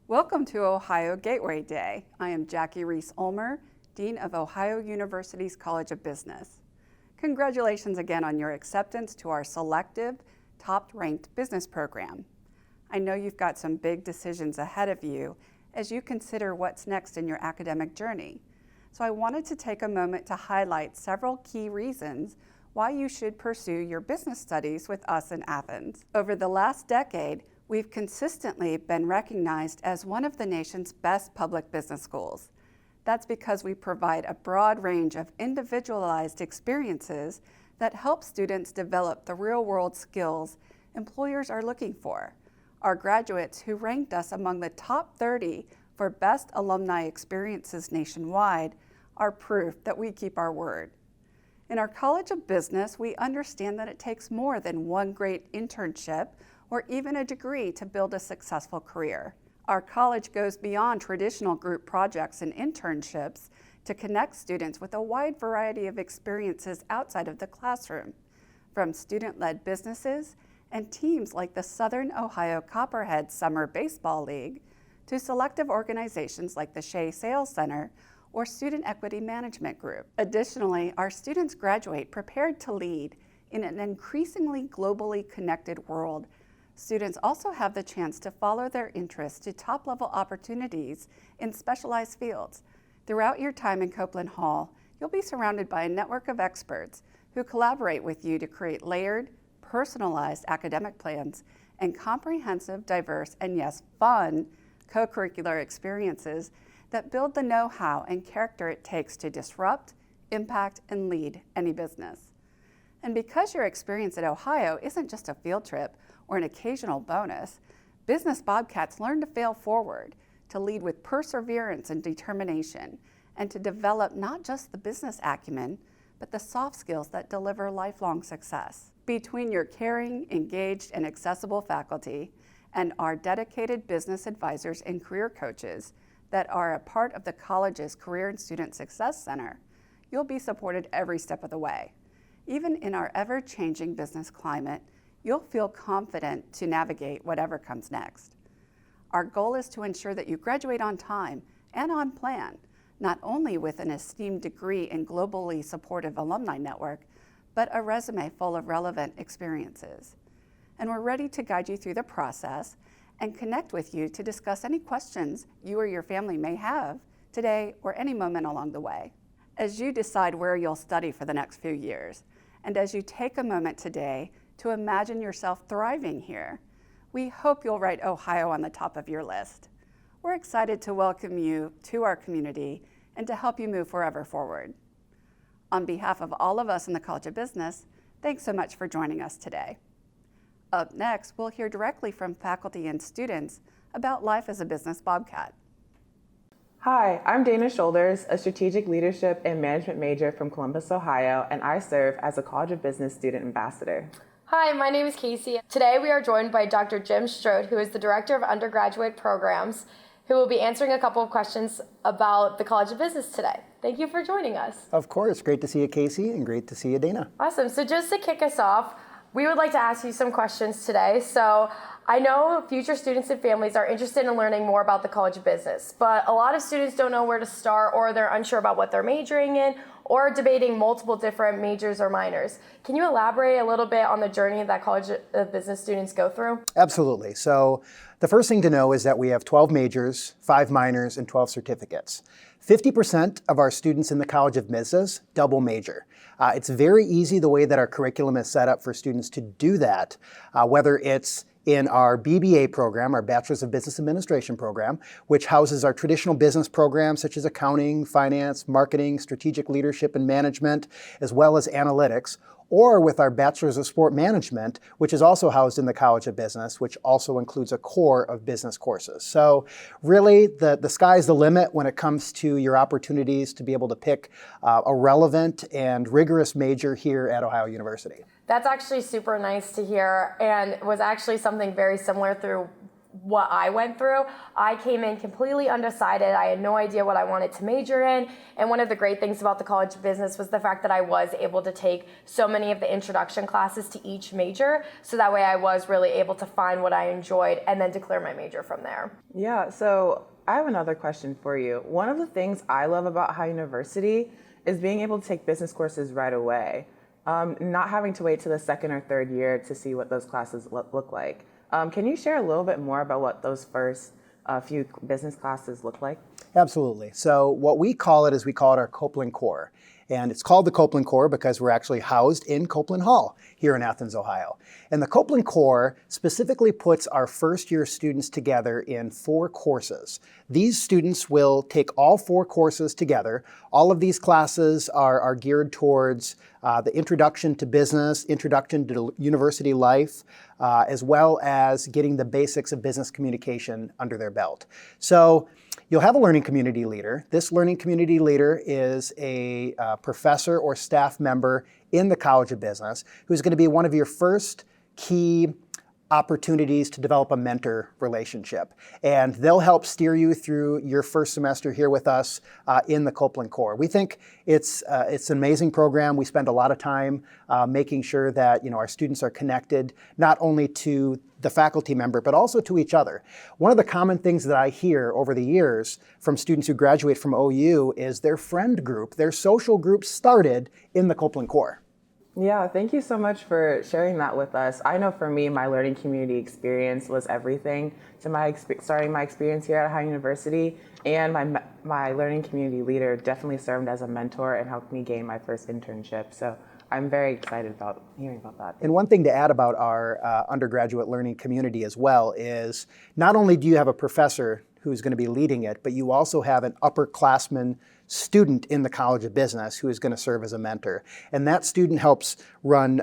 Welcome to Ohio Gateway Day. I am Jackie Reese-Ulmer, Dean of Ohio University's College of Business. Congratulations again on your acceptance to our selective, top-ranked business program. I know you've got some big decisions ahead of you as you consider what's next in your academic journey. So I wanted to take a moment to highlight several key reasons why you should pursue your business studies with us in Athens. Over the last decade, we've consistently been recognized as one of the nation's best public business schools. That's because we provide a broad range of individualized experiences that help students develop the real-world skills employers are looking for. Our graduates, who ranked us among the top 30 for best alumni experiences nationwide, are proof that we keep our word. In our College of Business, we understand that it takes more than one great internship or even a degree to build a successful career. Our college goes beyond traditional group projects and internships to connect students with a wide variety of experiences outside of the classroom, from student-led businesses and teams like the Southern Ohio Copperhead Summer Baseball League to selective organizations like the Shea Sales Center or Student Equity Management Group. Additionally, our students graduate prepared to lead in an increasingly globally connected world. Students also have the chance to follow their interests to top-level opportunities in specialized fields. Throughout your time in Copeland Hall, you'll be surrounded by a network of experts who collaborate with you to create layered, personalized academic plans and comprehensive, diverse, and yes, fun co-curricular experiences that build the know-how and character it takes to disrupt, impact, and lead any business. And because your experience at Ohio isn't just a field trip or an occasional bonus, Business Bobcats learn to fail forward, to lead with perseverance and determination, and to develop not just the business acumen, but the soft skills that deliver lifelong success. Between your caring, engaged, and accessible faculty and our dedicated business advisors and career coaches that are a part of the college's Career and Student Success Center, you'll be supported every step of the way. Even in our ever-changing business climate, you'll feel confident to navigate whatever comes next. Our goal is to ensure that you graduate on time and on plan, not only with an esteemed degree and globally supportive alumni network, but a resume full of relevant experiences. And we're ready to guide you through the process and connect with you to discuss any questions you or your family may have today or any moment along the way. As you decide where you'll study for the next few years, and as you take a moment today to imagine yourself thriving here, we hope you'll write Ohio on the top of your list. We're excited to welcome you to our community and to help you move forever forward. On behalf of all of us in the College of Business, thanks so much for joining us today. Up next, we'll hear directly from faculty and students about life as a business Bobcat. Hi, I'm Dana Shoulders, a strategic leadership and management major from Columbus, Ohio, and I serve as a College of Business student ambassador. Hi, my name is Casey. Today we are joined by Dr. Jim Strode, who is the Director of Undergraduate Programs, who will be answering a couple of questions about the College of Business today. Thank you for joining us. Of course, great to see you, Casey, and great to see you, Dana. Awesome. So just to kick us off, we would like to ask you some questions today. So I know future students and families are interested in learning more about the College of Business, but a lot of students don't know where to start, or they're unsure about what they're majoring in, or debating multiple different majors or minors. Can you elaborate a little bit on the journey that College of Business students go through? Absolutely. So the first thing to know is that we have 12 majors, 5 minors, and 12 certificates. 50% of our students in the College of Business double major. It's very easy the way that our curriculum is set up for students to do that, whether it's in our BBA program, our Bachelor's of Business Administration program, which houses our traditional business programs such as accounting, finance, marketing, strategic leadership and management, as well as analytics, or with our Bachelor's of Sport Management, which is also housed in the College of Business, which also includes a core of business courses. So really, the sky's the limit when it comes to your opportunities to be able to pick a relevant and rigorous major here at Ohio University. That's actually super nice to hear, and was actually something very similar through what I went through. I came in completely undecided. I had no idea what I wanted to major in. And one of the great things about the College of Business was the fact that I was able to take so many of the introduction classes to each major. So that way I was really able to find what I enjoyed and then declare my major from there. Yeah, so I have another question for you. One of the things I love about Ohio University is being able to take business courses right away, not having to wait to the second or third year to see what those classes look like. Can you share a little bit more about what those first few business classes look like? Absolutely. So what we call it is we call it our Copeland Core. And it's called the Copeland Core because we're actually housed in Copeland Hall here in Athens, Ohio. And the Copeland Core specifically puts our first year students together in 4 courses. These students will take all 4 courses together. All of these classes are geared towards the introduction to business, introduction to university life, as well as getting the basics of business communication under their belt. So you'll have a learning community leader. This learning community leader is a professor or staff member in the College of Business who's going to be one of your first key opportunities to develop a mentor relationship. And they'll help steer you through your first semester here with us in the Copeland Core. We think it's an amazing program. We spend a lot of time making sure that our students are connected not only to the faculty member, but also to each other. One of the common things that I hear over the years from students who graduate from OU is their friend group, their social group started in the Copeland Core. Yeah, thank you so much for sharing that with us. I know for me, my learning community experience was everything to starting my experience here at Ohio University, and my learning community leader definitely served as a mentor and helped me gain my first internship. So I'm very excited about hearing about that. And one thing to add about our undergraduate learning community as well is not only do you have a professor who's going to be leading it, but you also have an upperclassman student in the College of Business who is going to serve as a mentor. And that student helps run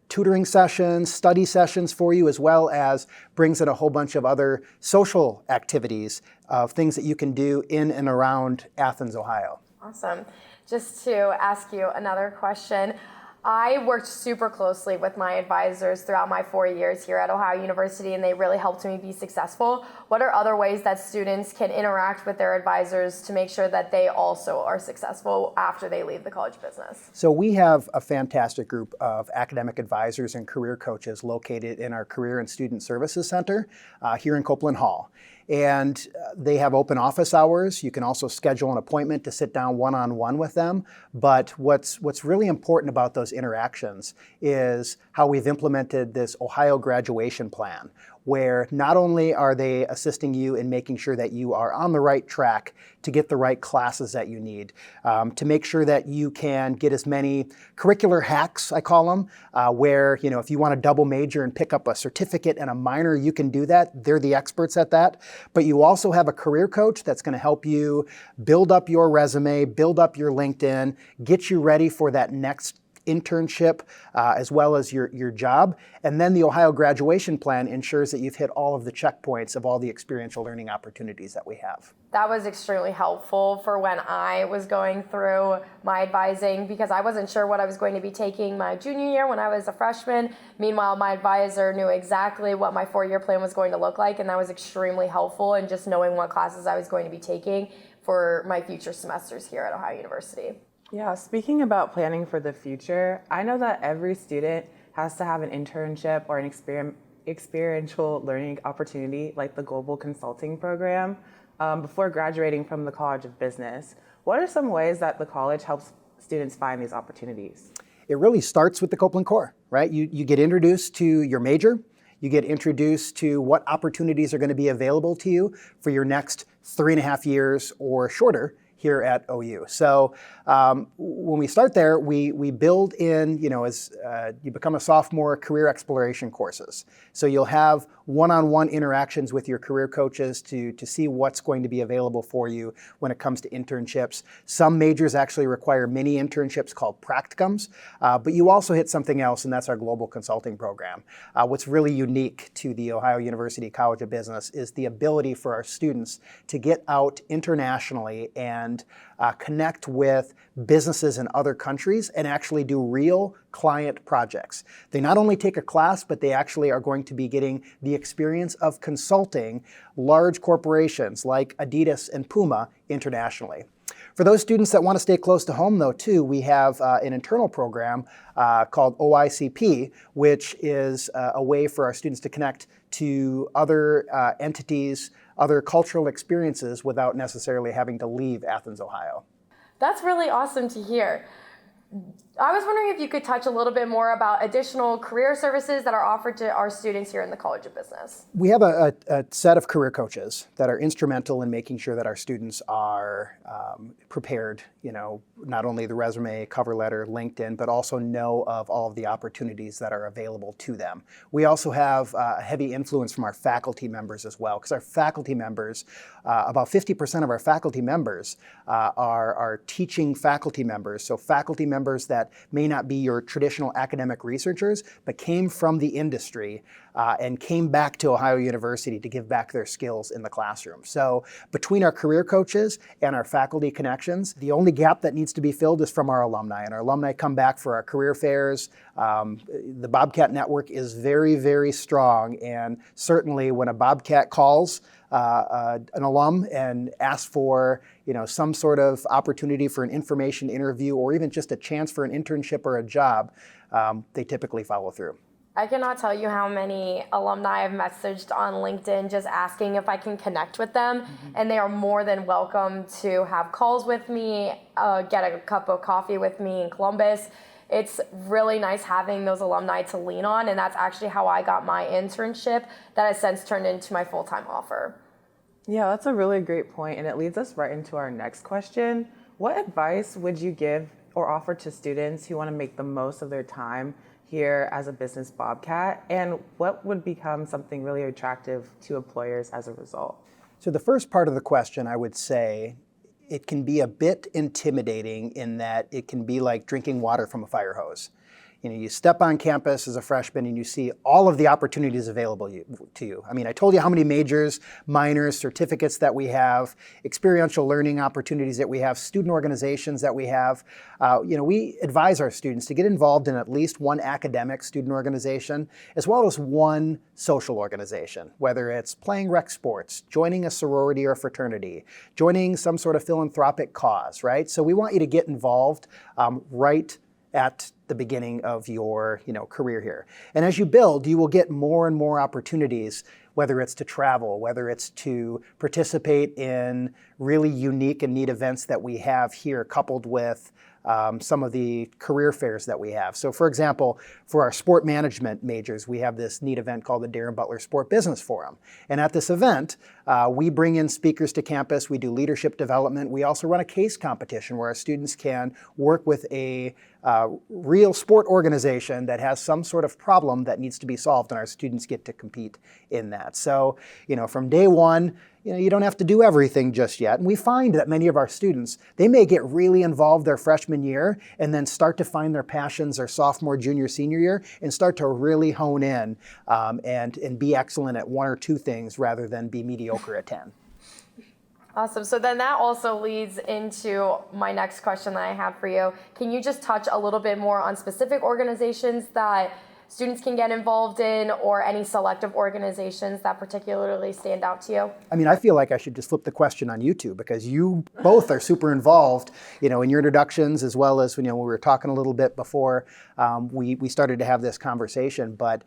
tutoring sessions, study sessions for you, as well as brings in a whole bunch of other social activities of things that you can do in and around Athens, Ohio. Awesome. Just to ask you another question, I worked super closely with my advisors throughout my 4 years here at Ohio University, and they really helped me be successful. What are other ways that students can interact with their advisors to make sure that they also are successful after they leave the College of Business? So we have a fantastic group of academic advisors and career coaches located in our Career and Student Services Center here in Copeland Hall. And they have open office hours. You can also schedule an appointment to sit down one-on-one with them. But what's really important about those interactions is how we've implemented this Ohio graduation plan, where not only are they assisting you in making sure that you are on the right track to get the right classes that you need, to make sure that you can get as many curricular hacks, I call them, where if you want to double major and pick up a certificate and a minor, you can do that. They're the experts at that. But you also have a career coach that's going to help you build up your resume, build up your LinkedIn, get you ready for that next internship as well as your job. And then the Ohio graduation plan ensures that you've hit all of the checkpoints of all the experiential learning opportunities that we have. That was extremely helpful for when I was going through my advising, because I wasn't sure what I was going to be taking my junior year when I was a freshman. Meanwhile, my advisor knew exactly what my 4-year plan was going to look like, and that was extremely helpful in just knowing what classes I was going to be taking for my future semesters here at Ohio University. Yeah, speaking about planning for the future, I know that every student has to have an internship or an experiential learning opportunity like the Global Consulting Program before graduating from the College of Business. What are some ways that the college helps students find these opportunities? It really starts with the Copeland Core, right? You get introduced to your major, you get introduced to what opportunities are going to be available to you for your next 3.5 years or shorter here at OU. So when we start there, we build in, as you become a sophomore, career exploration courses. So you'll have one-on-one interactions with your career coaches to see what's going to be available for you when it comes to internships. Some majors actually require mini internships called practicums, but you also hit something else, and that's our Global Consulting Program. What's really unique to the Ohio University College of Business is the ability for our students to get out internationally and and connect with businesses in other countries and actually do real client projects. They not only take a class, but they actually are going to be getting the experience of consulting large corporations like Adidas and Puma internationally. For those students that want to stay close to home, though, too, we have an internal program called OICP, which is a way for our students to connect to other entities, other cultural experiences without necessarily having to leave Athens, Ohio. That's really awesome to hear. I was wondering if you could touch a little bit more about additional career services that are offered to our students here in the College of Business. We have a set of career coaches that are instrumental in making sure that our students are prepared, not only the resume, cover letter, LinkedIn, but also know of all of the opportunities that are available to them. We also have a heavy influence from our faculty members as well, because our faculty members, about 50% of our faculty members are teaching faculty members, so faculty members that may not be your traditional academic researchers, but came from the industry and came back to Ohio University to give back their skills in the classroom. So between our career coaches and our faculty connections, the only gap that needs to be filled is from our alumni. And our alumni come back for our career fairs. The Bobcat Network is very, very strong. And certainly when a Bobcat calls an alum and asks for some sort of opportunity for an information interview or even just a chance for an internship or a job, they typically follow through. I cannot tell you how many alumni I've messaged on LinkedIn just asking if I can connect with them, and they are more than welcome to have calls with me, get a cup of coffee with me in Columbus. It's really nice having those alumni to lean on, and that's actually how I got my internship that has since turned into my full-time offer. Yeah, that's a really great point, and it leads us right into our next question. What advice would you give or offer to students who want to make the most of their time here as a business Bobcat, and what would become something really attractive to employers as a result? So the first part of the question, I would say, it can be a bit intimidating in that it can be like drinking water from a fire hose. You step on campus as a freshman and you see all of the opportunities available to you. I mean, I told you how many majors, minors, certificates that we have, experiential learning opportunities that we have, student organizations that we have. We advise our students to get involved in at least one academic student organization, as well as one social organization, whether it's playing rec sports, joining a sorority or fraternity, joining some sort of philanthropic cause, right? So we want you to get involved right at the beginning of your career here. And as you build, you will get more and more opportunities, whether it's to travel, whether it's to participate in really unique and neat events that we have here, coupled with some of the career fairs that we have. So for example, for our sport management majors, we have this neat event called the Darren Butler Sport Business Forum. And at this event, we bring in speakers to campus, we do leadership development, we also run a case competition where our students can work with a real sport organization that has some sort of problem that needs to be solved, and our students get to compete in that. So, from day one, you don't have to do everything just yet. And we find that many of our students, they may get really involved their freshman year and then start to find their passions their sophomore, junior, senior year and start to really hone in and be excellent at one or two things rather than be mediocre at 10. Awesome. So then that also leads into my next question that I have for you. Can you just touch a little bit more on specific organizations that students can get involved in, or any selective organizations that particularly stand out to you? I mean, I feel like I should just flip the question on you two, because you both are super involved, in your introductions, as well as when we were talking a little bit before we started to have this conversation. But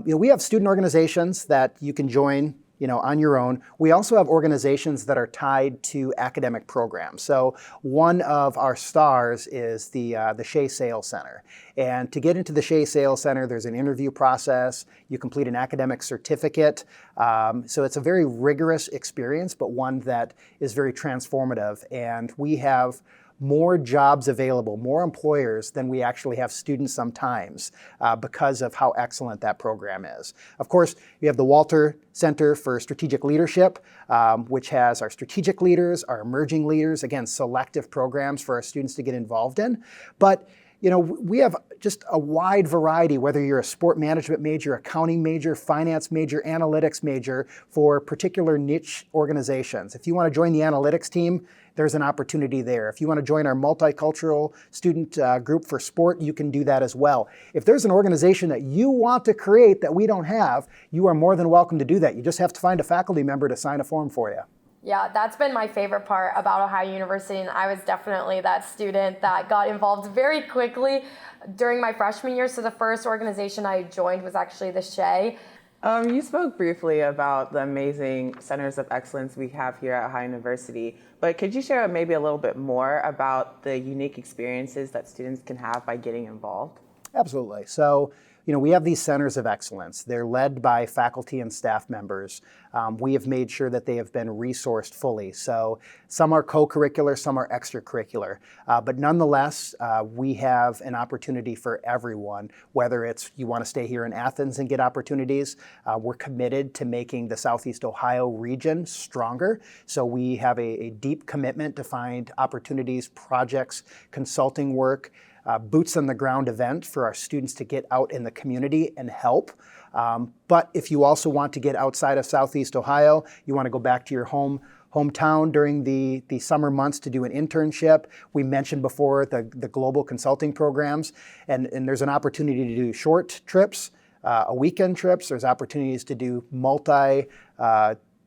we have student organizations that you can join on your own. We also have organizations that are tied to academic programs. So one of our stars is the Shea Sales Center. And to get into the Shea Sales Center, there's an interview process. You complete an academic certificate. So it's a very rigorous experience, but one that is very transformative. And we have more jobs available, more employers than we actually have students sometimes because of how excellent that program is. Of course, you have the Walter Center for Strategic Leadership, which has our strategic leaders, our emerging leaders, again, selective programs for our students to get involved in. But we have just a wide variety, whether you're a sport management major, accounting major, finance major, analytics major, for particular niche organizations. If you want to join the analytics team, there's an opportunity there. If you want to join our multicultural student group for sport, you can do that as well. If there's an organization that you want to create that we don't have, you are more than welcome to do that. You just have to find a faculty member to sign a form for you. Yeah, that's been my favorite part about Ohio University, and I was definitely that student that got involved very quickly during my freshman year. So the first organization I joined was actually the SHEA. You spoke briefly about the amazing centers of excellence we have here at Ohio University, but could you share maybe a little bit more about the unique experiences that students can have by getting involved? Absolutely. So, we have these centers of excellence. They're led by faculty and staff members. We have made sure that they have been resourced fully. So some are co-curricular, some are extracurricular. But nonetheless, we have an opportunity for everyone, whether it's you want to stay here in Athens and get opportunities. We're committed to making the Southeast Ohio region stronger. So we have a deep commitment to find opportunities, projects, consulting work, boots on the ground event for our students to get out in the community and help. But if you also want to get outside of Southeast Ohio, you want to go back to your hometown during the summer months to do an internship. We mentioned before the global consulting programs, and there's an opportunity to do short trips, a weekend trips. There's opportunities to do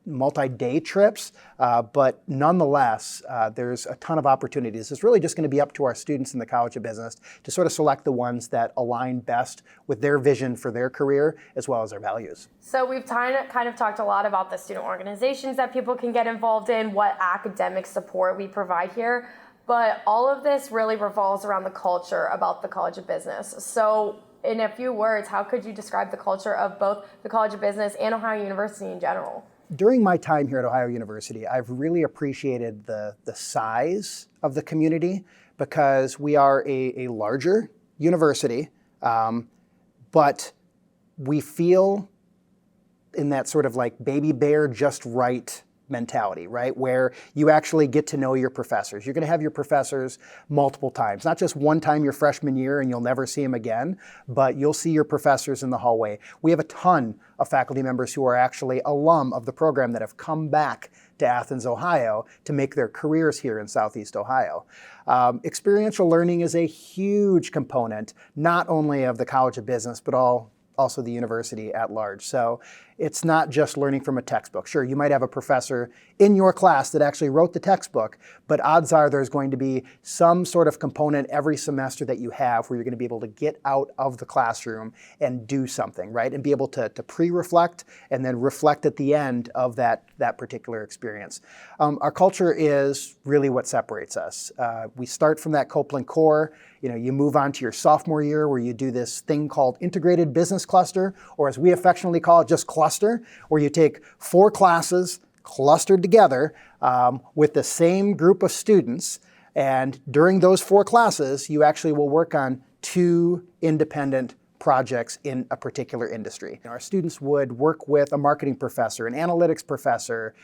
multi-day trips, but nonetheless, there's a ton of opportunities. It's really just going to be up to our students in the College of Business to sort of select the ones that align best with their vision for their career as well as their values. So we've kind of talked a lot about the student organizations that people can get involved in, what academic support we provide here, but all of this really revolves around the culture about the College of Business. So in a few words, how could you describe the culture of both the College of Business and Ohio University in general? During my time here at Ohio University, I've really appreciated the size of the community because we are a larger university, but we feel in that sort of like baby bear just right mentality, right? Where you actually get to know your professors. You're going to have your professors multiple times, not just one time your freshman year and you'll never see them again, but you'll see your professors in the hallway. We have a ton of faculty members who are actually alum of the program that have come back to Athens, Ohio to make their careers here in Southeast Ohio. Experiential learning is a huge component, not only of the College of Business, but also the university at large. So it's not just learning from a textbook. Sure, you might have a professor in your class that actually wrote the textbook, but odds are there's going to be some sort of component every semester that you have where you're going to be able to get out of the classroom and do something, right? And be able to pre-reflect and then reflect at the end of that particular experience. Our culture is really what separates us. We start from that Copeland core. You move on to your sophomore year where you do this thing called integrated business cluster, or as we affectionately call it, just cluster, where you take 4 classes clustered together with the same group of students. And during those 4 classes, you actually will work on 2 independent projects in a particular industry. Our students would work with a marketing professor, an analytics professor,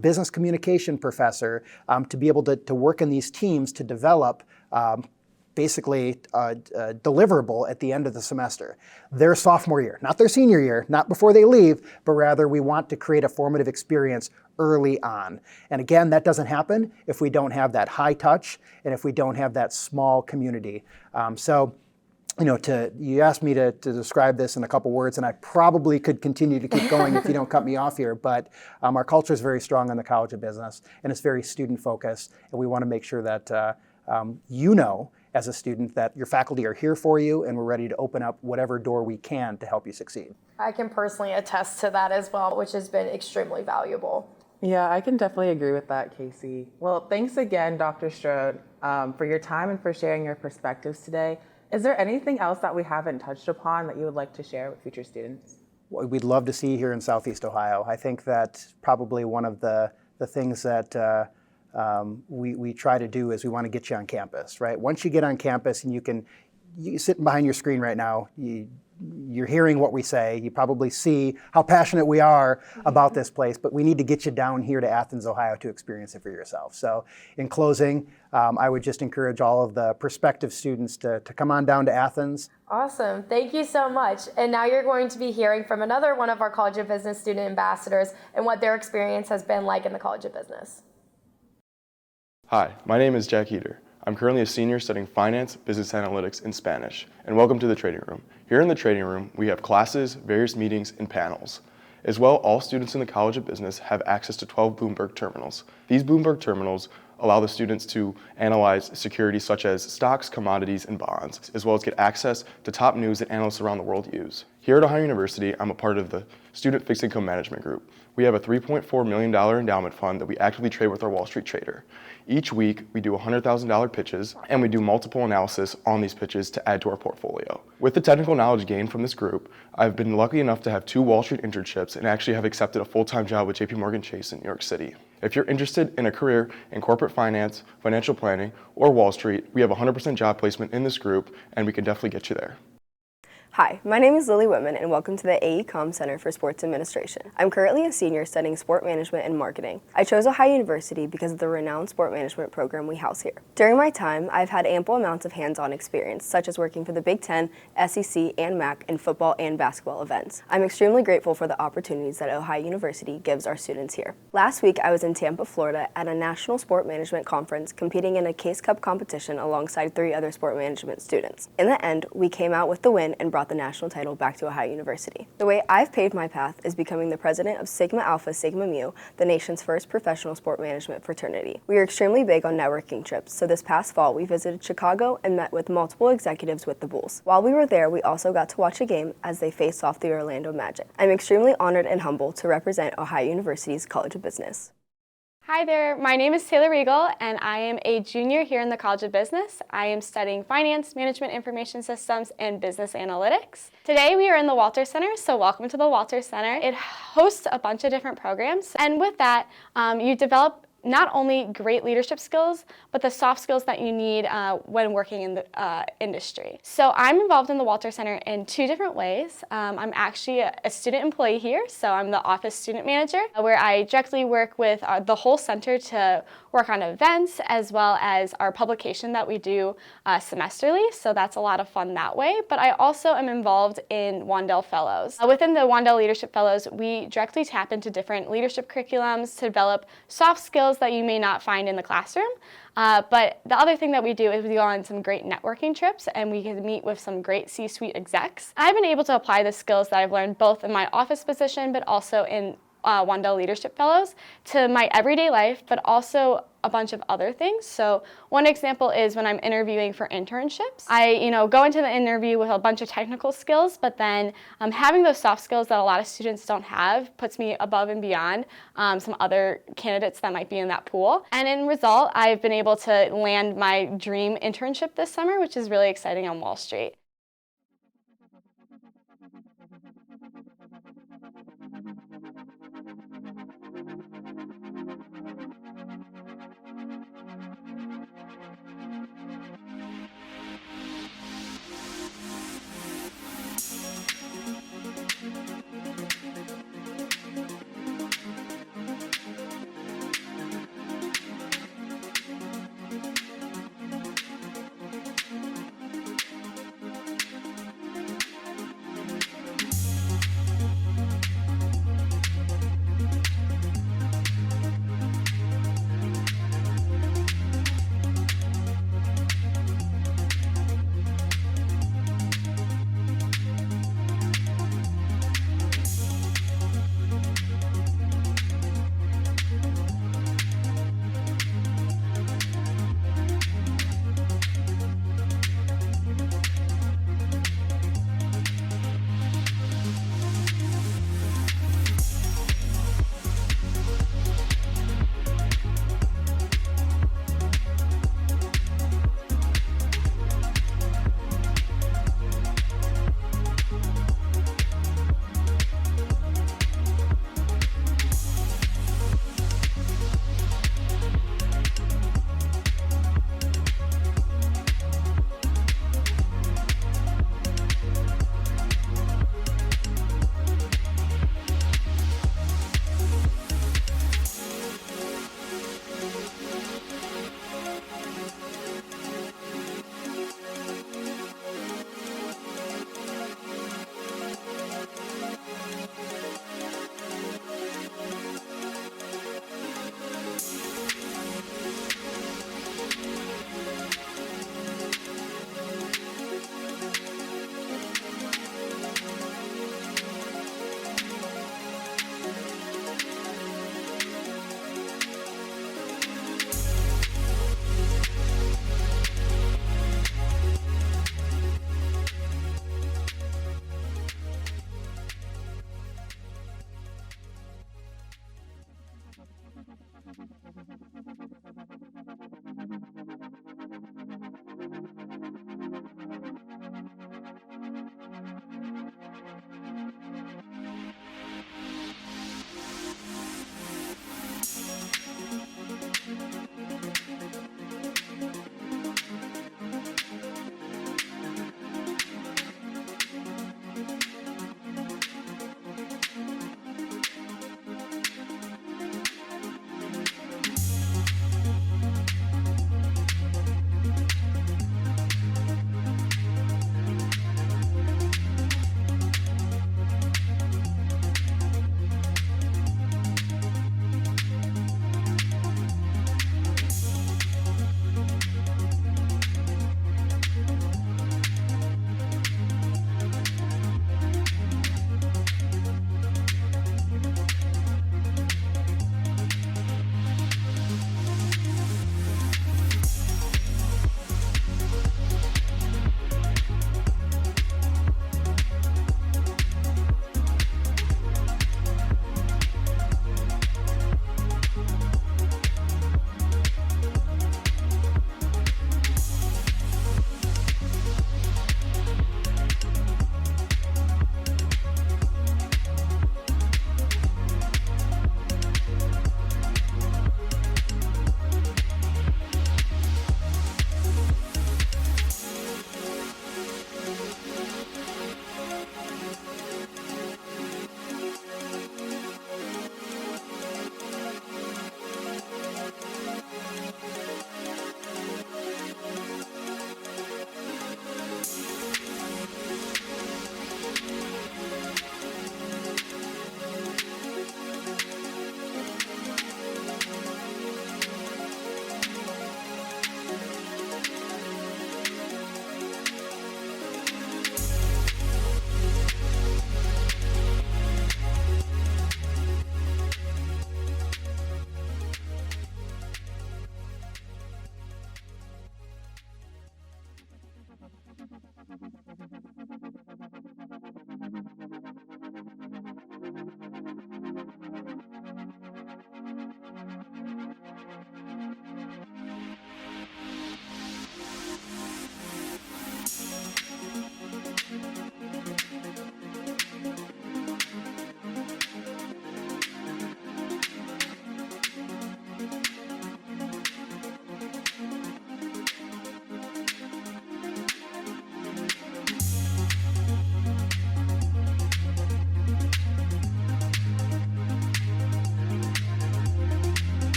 business communication professor, to be able to work in these teams to develop basically deliverable at the end of the semester. Their sophomore year, not their senior year, not before they leave, but rather we want to create a formative experience early on. And again, that doesn't happen if we don't have that high touch and if we don't have that small community. You asked me to describe this in a couple words, and I probably could continue to keep going if you don't cut me off here, but our culture is very strong in the College of Business, and it's very student-focused, and we want to make sure that as a student, that your faculty are here for you, and we're ready to open up whatever door we can to help you succeed. I can personally attest to that as well, which has been extremely valuable. Yeah, I can definitely agree with that, Casey. Well, thanks again, Dr. Strode, for your time and for sharing your perspectives today. Is there anything else that we haven't touched upon that you would like to share with future students? What we'd love to see you here in Southeast Ohio. I think that probably one of the things that we try to do is we want to get you on campus, right? Once you get on campus and you sitting behind your screen right now, you're hearing what we say. You probably see how passionate we are about this place, but we need to get you down here to Athens, Ohio to experience it for yourself. So in closing, I would just encourage all of the prospective students to come on down to Athens. Awesome. Thank you so much. And now you're going to be hearing from another one of our College of Business student ambassadors and what their experience has been like in the College of Business. Hi, my name is Jack Heater. I'm currently a senior studying finance, business analytics, and Spanish, and welcome to the trading room. Here in the trading room, we have classes, various meetings, and panels. As well, all students in the College of Business have access to 12 Bloomberg terminals. These Bloomberg terminals allow the students to analyze securities such as stocks, commodities, and bonds, as well as get access to top news that analysts around the world use. Here at Ohio University, I'm a part of the Student Fixed Income Management Group. We have a $3.4 million endowment fund that we actively trade with our Wall Street trader. Each week, we do $100,000 pitches, and we do multiple analysis on these pitches to add to our portfolio. With the technical knowledge gained from this group, I've been lucky enough to have 2 Wall Street internships and actually have accepted a full-time job with JPMorgan Chase in New York City. If you're interested in a career in corporate finance, financial planning, or Wall Street, we have 100% job placement in this group, and we can definitely get you there. Hi, my name is Lily Whitman and welcome to the AECOM Center for Sports Administration. I'm currently a senior studying sport management and marketing. I chose Ohio University because of the renowned sport management program we house here. During my time, I've had ample amounts of hands-on experience, such as working for the Big Ten, SEC, and MAC in football and basketball events. I'm extremely grateful for the opportunities that Ohio University gives our students here. Last week, I was in Tampa, Florida at a national sport management conference competing in a Case Cup competition alongside 3 other sport management students. In the end, we came out with the win and brought the national title back to Ohio University. The way I've paved my path is becoming the president of Sigma Alpha Sigma Mu, the nation's first professional sport management fraternity. We are extremely big on networking trips, so this past fall we visited Chicago and met with multiple executives with the Bulls. While we were there, we also got to watch a game as they faced off the Orlando Magic. I'm extremely honored and humbled to represent Ohio University's College of Business. Hi there, my name is Taylor Regal and I am a junior here in the College of Business. I am studying Finance, Management Information Systems, and Business Analytics. Today we are in the Walter Center, so welcome to the Walter Center. It hosts a bunch of different programs, and with that, you develop not only great leadership skills, but the soft skills that you need when working in the industry. So I'm involved in the Walter Center in 2 different ways. I'm actually a student employee here, so I'm the office student manager, where I directly work with the whole center to work on events, as well as our publication that we do semesterly, so that's a lot of fun that way. But I also am involved in Wandel Fellows. Within the Wandel Leadership Fellows, we directly tap into different leadership curriculums to develop soft skills that you may not find in the classroom. But the other thing that we do is we go on some great networking trips and we can meet with some great C-suite execs. I've been able to apply the skills that I've learned both in my office position, but also in Wandel Leadership Fellows to my everyday life, but also a bunch of other things. So one example is when I'm interviewing for internships. I go into the interview with a bunch of technical skills, but then having those soft skills that a lot of students don't have puts me above and beyond some other candidates that might be in that pool. And in result, I've been able to land my dream internship this summer, which is really exciting on Wall Street.